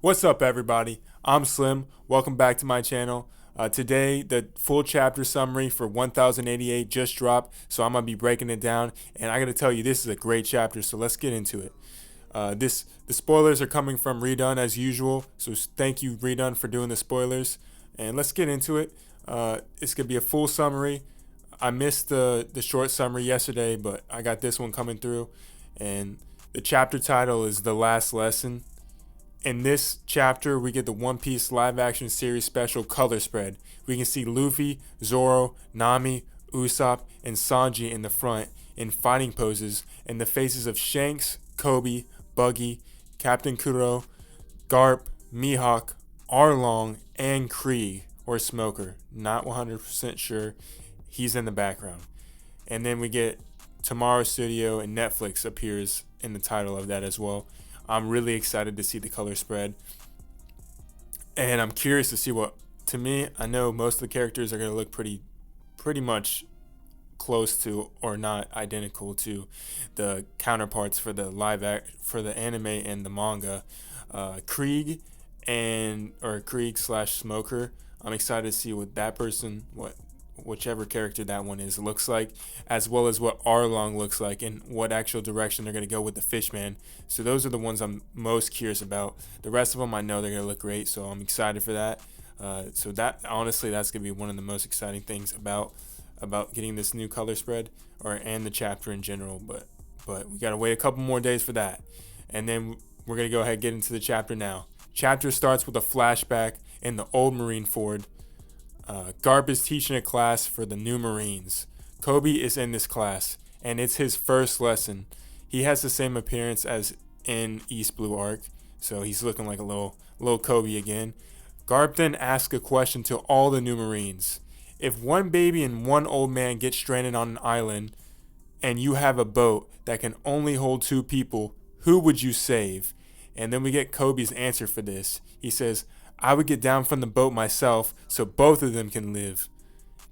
What's up, everybody? I'm Slim. Welcome back to my channel. Today, the full chapter summary for 1088 just dropped, so I'm going to be breaking it down. And I got to tell you, this is a great chapter, so let's get into it. The spoilers are coming from Redone as usual, so thank you, Redone, for doing the spoilers. And let's get into it. It's going to be a full summary. I missed the short summary yesterday, but I got this one coming through. And the chapter title is The Last Lesson. In this chapter, we get the One Piece live action series special color spread. We can see Luffy, Zoro, Nami, Usopp, and Sanji in the front in fighting poses, and the faces of Shanks, Koby, Buggy, Captain Kuro, Garp, Mihawk, Arlong, and Krieg, or Smoker. Not 100% sure. He's in the background. And then we get Tomorrow Studio, and Netflix appears in the title of that as well. I'm really excited to see the color spread, and I'm curious to see what. To me, I know most of the characters are going to look pretty much close to, or not identical to, the counterparts for the for the anime and the manga. Krieg Krieg slash Smoker. I'm excited to see what that person, whichever character that one is, looks like, as well as what Arlong looks like and what actual direction they're going to go with the Fishman. So those are the ones I'm most curious about. The rest of them I know they're going to look great, so I'm excited for that. So that, honestly, that's going to be one of the most exciting things about getting this new color spread, and the chapter in general. But we got to wait a couple more days for that, and then we're going to go ahead and get into the chapter now. Chapter starts with a flashback in the old Marine Ford. Garp is teaching a class for the new Marines. Koby is in this class, and it's his first lesson. He has the same appearance as in East Blue Arc, so he's looking like a little Koby again. Garp then asks a question to all the new Marines. If one baby and one old man get stranded on an island, and you have a boat that can only hold 2 people, who would you save? And then we get Koby's answer for this. He says, I would get down from the boat myself so both of them can live.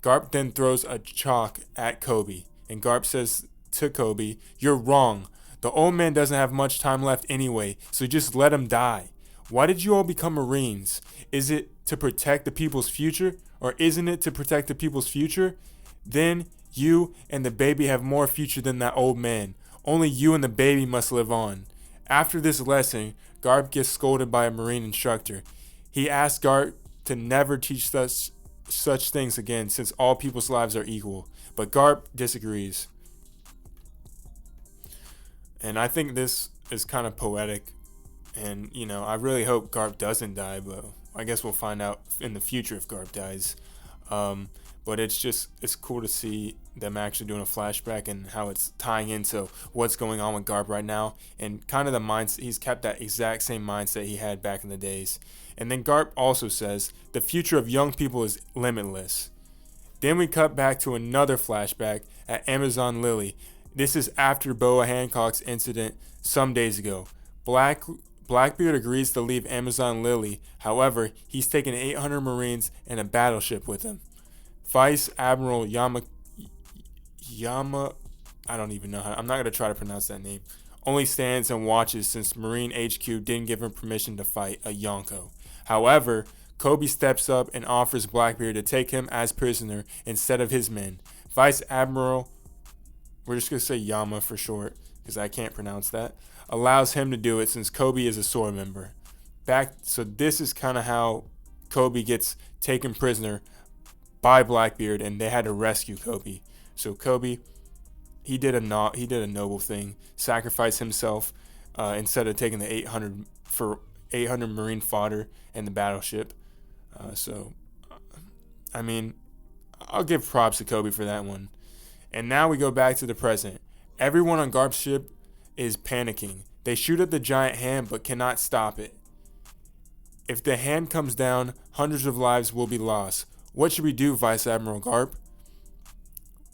Garp then throws a chalk at Koby, and Garp says to Koby, you're wrong. The old man doesn't have much time left anyway, so just let him die. Why did you all become Marines? Is it to protect the people's future, or isn't it to protect the people's future? Then you and the baby have more future than that old man. Only you and the baby must live on. After this lesson, Garp gets scolded by a Marine instructor. He asks Garp to never teach such things again, since all people's lives are equal. But Garp disagrees. And I think this is kind of poetic. And, I really hope Garp doesn't die, but I guess we'll find out in the future if Garp dies. But it's cool to see them actually doing a flashback and how it's tying into what's going on with Garp right now. And kind of the mindset, he's kept that exact same mindset he had back in the days. And then Garp also says, the future of young people is limitless. Then we cut back to another flashback at Amazon Lily. This is after Boa Hancock's incident some days ago. Blackbeard agrees to leave Amazon Lily. However, he's taken 800 Marines and a battleship with him. Vice Admiral Yama, I don't even know I'm not going to try to pronounce that name, only stands and watches since Marine HQ didn't give him permission to fight a Yonko. However, Koby steps up and offers Blackbeard to take him as prisoner instead of his men. Vice Admiral, we're just going to say Yama for short because I can't pronounce that, allows him to do it since Koby is a SOAR member. So this is kind of how Koby gets taken prisoner by Blackbeard, and they had to rescue Koby. So Koby, he did a noble thing, sacrificed himself instead of taking the 800 Marine fodder and the battleship. I'll give props to Koby for that one. And now we go back to the present. Everyone on Garp's ship is panicking. They shoot at the giant hand but cannot stop it. If the hand comes down, hundreds of lives will be lost. What should we do, Vice Admiral Garp?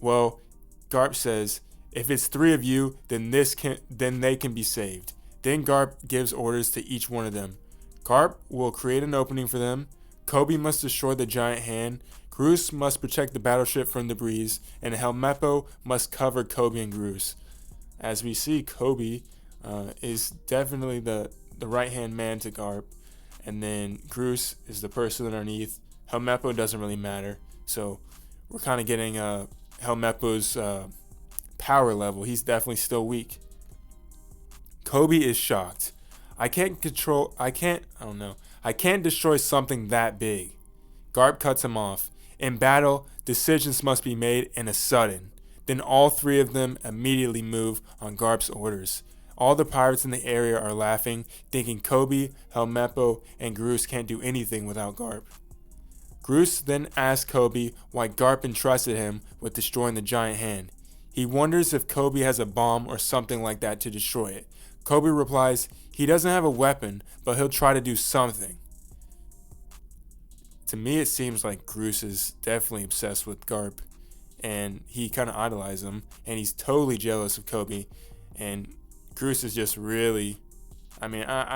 Well, Garp says, if it's 3 of you, then they can be saved. Then Garp gives orders to each one of them. Garp will create an opening for them. Koby must destroy the giant hand. Groose must protect the battleship from debris, and Helmeppo must cover Koby and Groose. As we see, Koby is definitely the right-hand man to Garp. and then Groose is the person underneath. Helmeppo doesn't really matter, so we're kind of getting Helmeppo's power level. He's definitely still weak. Koby is shocked. I can't destroy something that big. Garp cuts him off. In battle, decisions must be made and a sudden. Then all three of them immediately move on Garp's orders. All the pirates in the area are laughing, thinking Koby, Helmeppo, and Groose can't do anything without Garp. Groose then asks Koby why Garp entrusted him with destroying the giant hand. He wonders if Koby has a bomb or something like that to destroy it. Koby replies he doesn't have a weapon, but he'll try to do something. To me, it seems like Groose is definitely obsessed with Garp, and he kind of idolizes him, and he's totally jealous of Koby. And Groose is just really, I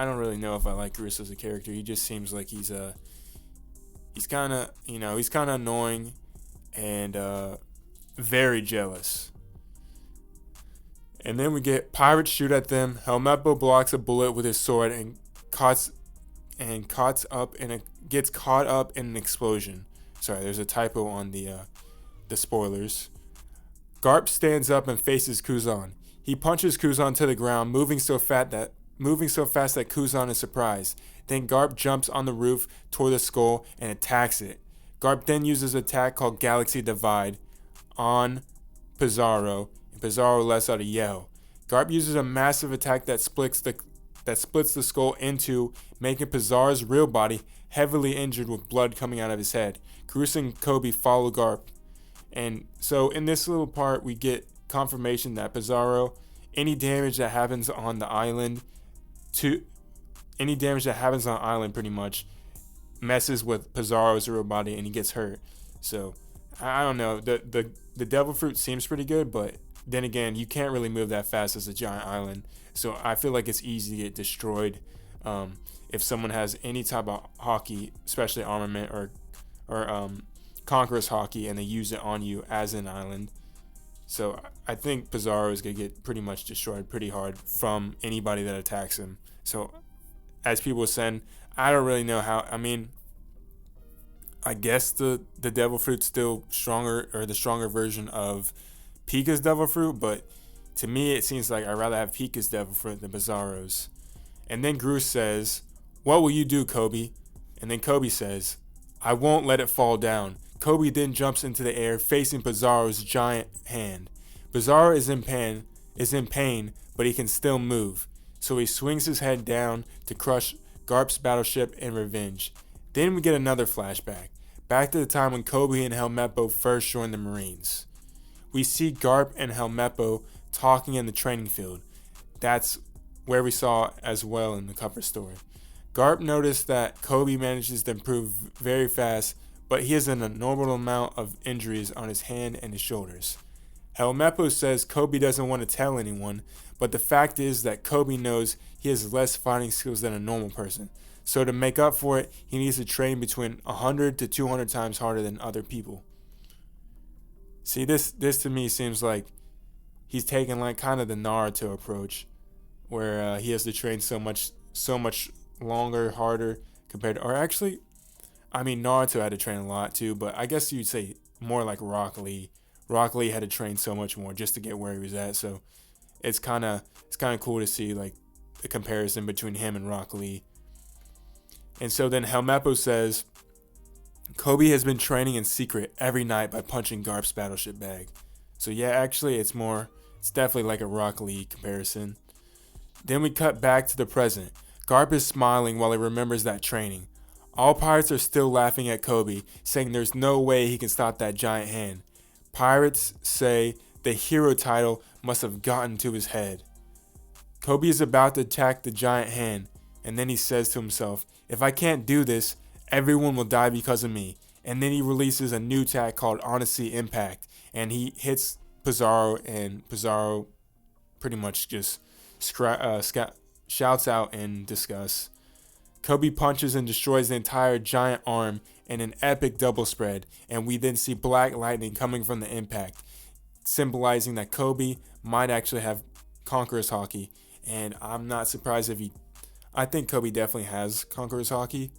don't really know if I like Groose as a character. He just seems like he's kind of, he's kind of annoying and very jealous. And then we get pirates shoot at them. Helmeppo blocks a bullet with his sword and gets caught up in an explosion. Sorry, there's a typo on the spoilers. Garp stands up and faces Kuzan. He punches Kuzan to the ground, moving so fast that Kuzan is surprised. Then Garp jumps on the roof toward the skull and attacks it. Garp then uses an attack called Galaxy Divide on Pizarro, and Pizarro lets out a yell. Garp uses a massive attack that splits the skull in two, making Pizarro's real body heavily injured with blood coming out of his head. Groose and Koby follow Garp. And so in this little part, we get confirmation that Pizarro, any damage that happens on the island pretty much messes with Pizarro's real body and he gets hurt. So I don't know. The devil fruit seems pretty good, but then again, you can't really move that fast as a giant island. So I feel like it's easy to get destroyed if someone has any type of hockey, especially armament or conqueror's hockey, and they use it on you as an island. So I think Pizarro is going to get pretty much destroyed pretty hard from anybody that attacks him. So as people said, I don't really know how. I guess the devil fruit's still stronger, or the stronger version of Pika's devil fruit, but to me it seems like I'd rather have Pika's devil fruit than Pizarro's. And then Groose says, "What will you do, Koby?" And then Koby says, "I won't let it fall down." Koby then jumps into the air facing Pizarro's giant hand. Pizarro is in pain, but he can still move. So he swings his head down to crush Garp's battleship in revenge. Then we get another flashback, back to the time when Koby and Helmeppo first joined the Marines. We see Garp and Helmeppo talking in the training field. That's where we saw as well in the cover story. Garp noticed that Koby manages to improve very fast, but he has an abnormal amount of injuries on his hand and his shoulders. Helmeppo says Koby doesn't want to tell anyone, but the fact is that Koby knows he has less fighting skills than a normal person. So to make up for it, he needs to train between 100 to 200 times harder than other people. See, this to me seems like he's taking like kind of the Naruto approach, where he has to train so much longer, harder compared to, or actually, Naruto had to train a lot too, but I guess you'd say more like Rock Lee. Rock Lee had to train so much more just to get where he was at. So it's kind of cool to see like the comparison between him and Rock Lee. And so then Helmeppo says Koby has been training in secret every night by punching Garp's battleship bag. So yeah, actually it's definitely like a Rock Lee comparison. Then we cut back to the present. Garp is smiling while he remembers that training. All pirates are still laughing at Koby, saying there's no way he can stop that giant hand. Pirates say the hero title must have gotten to his head. Koby is about to attack the giant hand, and then he says to himself, "If I can't do this, everyone will die because of me." And then he releases a new attack called Honesty Impact, and he hits Pizarro, and Pizarro pretty much just shouts out in disgust. Koby punches and destroys the entire giant arm in an epic double spread, and we then see black lightning coming from the impact, symbolizing that Koby might actually have Conqueror's Hockey. And I'm not surprised if he I think Koby definitely has Conqueror's Haki.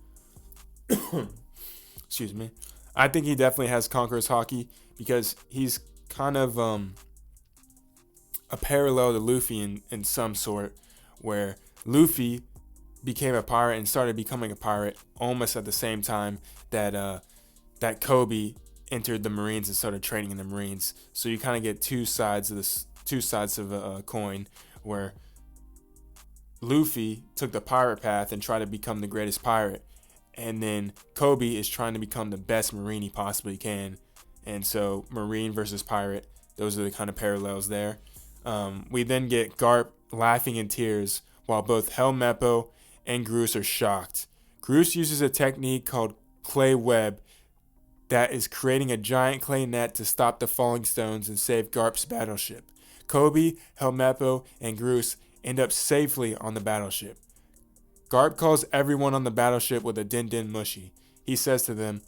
Excuse me. I think he definitely has Conqueror's Haki because he's kind of a parallel to Luffy in some sort, where Luffy became a pirate and started becoming a pirate almost at the same time that that Koby entered the Marines and started training in the Marines. So you kind of get two sides of a coin, where Luffy took the pirate path and tried to become the greatest pirate, and then Koby is trying to become the best Marine he possibly can. And so Marine versus pirate, those are the kind of parallels there. We then get Garp laughing in tears while both Helmeppo and Groose are shocked. Groose uses a technique called clay web that is creating a giant clay net to stop the falling stones and save Garp's battleship. Koby, Helmeppo, and Groose end up safely on the battleship. Garp calls everyone on the battleship with a din din mushi. He says to them,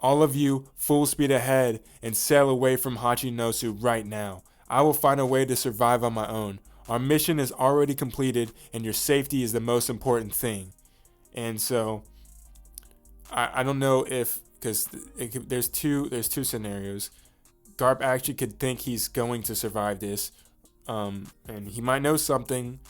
"All of you, full speed ahead and sail away from Hachinosu right now. I will find a way to survive on my own. Our mission is already completed and your safety is the most important thing." And so, I don't know if, because there's two scenarios. Garp actually could think he's going to survive this, and he might know something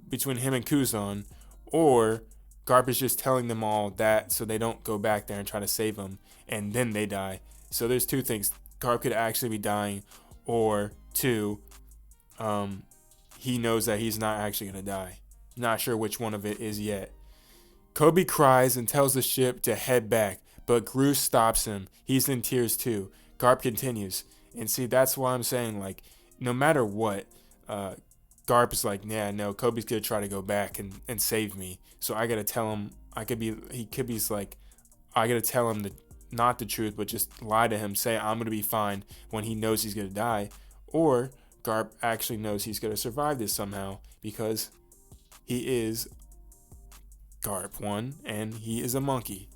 between him and Kuzan, or Garp is just telling them all that so they don't go back there and try to save him, and then they die. So there's two things. Garp could actually be dying, or two, he knows that he's not actually going to die. Not sure which one of it is yet. Koby cries and tells the ship to head back, but Groose stops him. He's in tears too. Garp continues. And see, that's why I'm saying, like, no matter what, Garp is like, yeah, no, Koby's gonna try to go back and save me. So I gotta tell him, I gotta tell him not the truth, but just lie to him, say I'm gonna be fine when he knows he's gonna die. Or Garp actually knows he's gonna survive this somehow because he is Garp 1 and he is a monkey.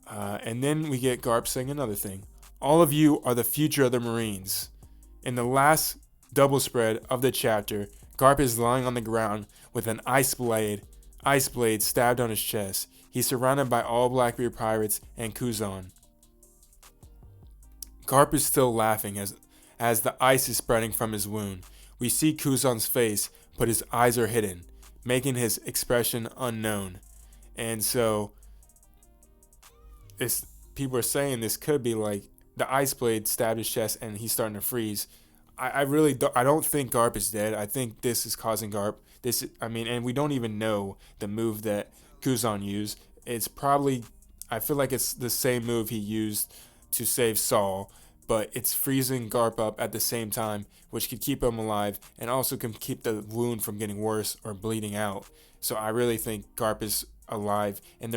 And then we get Garp saying another thing. "All of you are the future of the Marines." In the last double spread of the chapter, Garp is lying on the ground with an ice blade stabbed on his chest. He's surrounded by all Blackbeard pirates and Kuzan. Garp is still laughing as the ice is spreading from his wound. We see Kuzan's face, but his eyes are hidden, making his expression unknown. And so people are saying this could be like the ice blade stabbed his chest and he's starting to freeze. I don't think Garp is dead. I think this is causing Garp. And we don't even know the move that Kuzan used. It's probably, I feel like it's the same move he used to save Saul, but it's freezing Garp up at the same time, which could keep him alive and also can keep the wound from getting worse or bleeding out. So I really think Garp is alive, and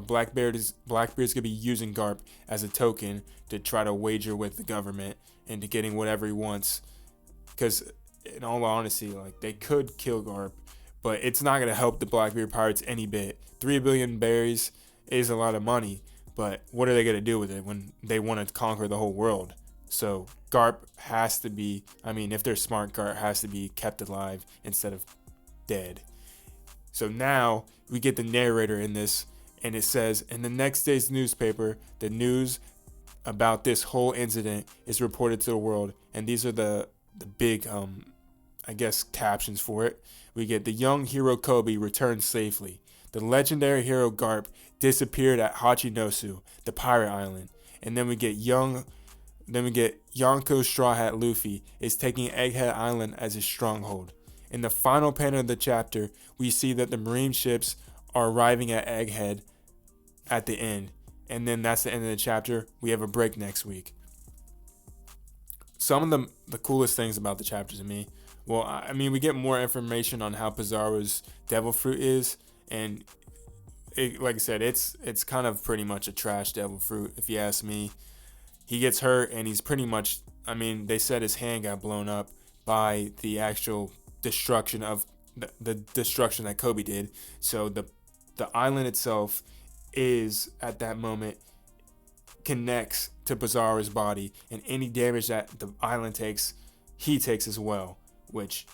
Blackbeard's gonna be using Garp as a token to try to wager with the government into getting whatever he wants. Because in all honesty, like, they could kill Garp, but it's not gonna help the Blackbeard pirates any bit. 3 billion berries is a lot of money, but what are they gonna do with it when they want to conquer the whole world? So Garp has to be, if they're smart, Garp has to be kept alive instead of dead. So now we get the narrator in this, and it says, in the next day's newspaper, the news about this whole incident is reported to the world. And these are the big, captions for it. We get, the young hero Koby returned safely. The legendary hero Garp disappeared at Hachinosu, the pirate island. And then we get Yonko Straw Hat Luffy is taking Egghead Island as his stronghold. In the final panel of the chapter, we see that the Marine ships are arriving at Egghead at the end. And then that's the end of the chapter. We have a break next week. Some of the coolest things about the chapter to me, we get more information on how Pizarro's devil fruit is. And like I said, it's kind of pretty much a trash devil fruit, if you ask me. He gets hurt, and he's pretty much, they said his hand got blown up by the actual destruction of the destruction that Koby did. So the island itself is, at that moment, connects to Pizarro's body, and any damage that the island takes, he takes as well, which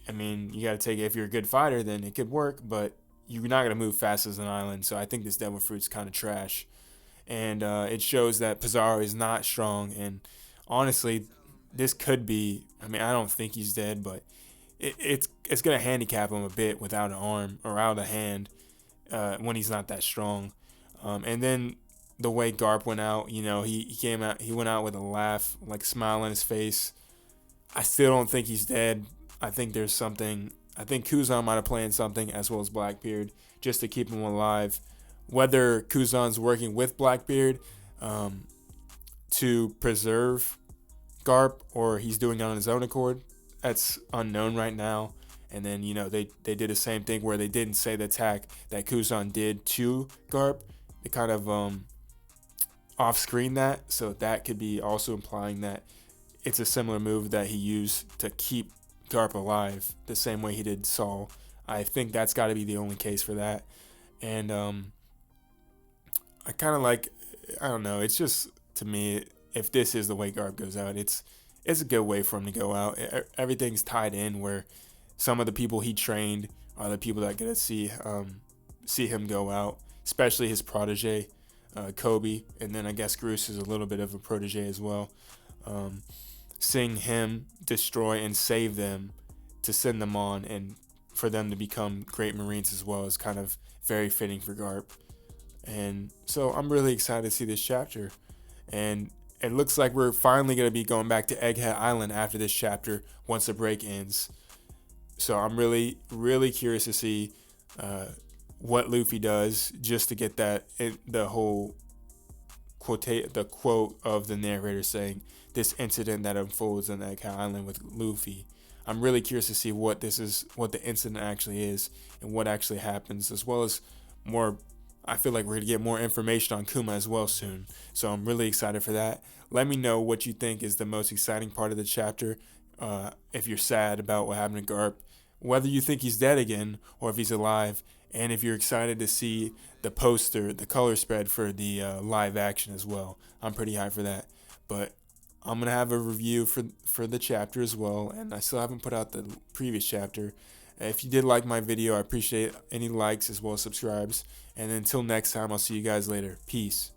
I mean, you got to take it. If you're a good fighter, then it could work, but you're not going to move fast as an island. So I think this devil fruit's kind of trash. And it shows that Pizarro is not strong. And honestly, this could be. I mean, I don't think he's dead, but it's gonna handicap him a bit without an arm or out a hand when he's not that strong. And then the way Garp went out, he came out. He went out with a laugh, like smile on his face. I still don't think he's dead. I think there's something. I think Kuzan might have planned something as well as Blackbeard just to keep him alive. Whether Kuzan's working with Blackbeard to preserve Garp or he's doing it on his own accord, that's unknown right now. And then, they did the same thing where they didn't say the attack that Kuzan did to Garp. They kind of off-screen that, so that could be also implying that it's a similar move that he used to keep Garp alive, the same way he did Saul. I think that's got to be the only case for that. And I kind of like, I don't know, it's just, to me, if this is the way Garp goes out, it's a good way for him to go out. Everything's tied in where some of the people he trained are the people that get to see him go out, especially his protege, Koby, and then I guess Groose is a little bit of a protege as well. Seeing him destroy and save them to send them on and for them to become great Marines as well is kind of very fitting for Garp. And so I'm really excited to see this chapter. And it looks like we're finally going to be going back to Egghead Island after this chapter once the break ends. So I'm really, really curious to see what Luffy does just to get that, the whole the quote of the narrator saying this incident that unfolds on Egghead Island with Luffy. I'm really curious to see what the incident actually is and what actually happens, as well as more. I feel like we're going to get more information on Kuma as well soon. So I'm really excited for that. Let me know what you think is the most exciting part of the chapter. If you're sad about what happened to Garp, whether you think he's dead again or if he's alive, and if you're excited to see the poster, the color spread for the live action as well. I'm pretty hyped for that. But I'm going to have a review for the chapter as well, and I still haven't put out the previous chapter. If you did like my video, I appreciate any likes as well as subscribes. And until next time, I'll see you guys later. Peace.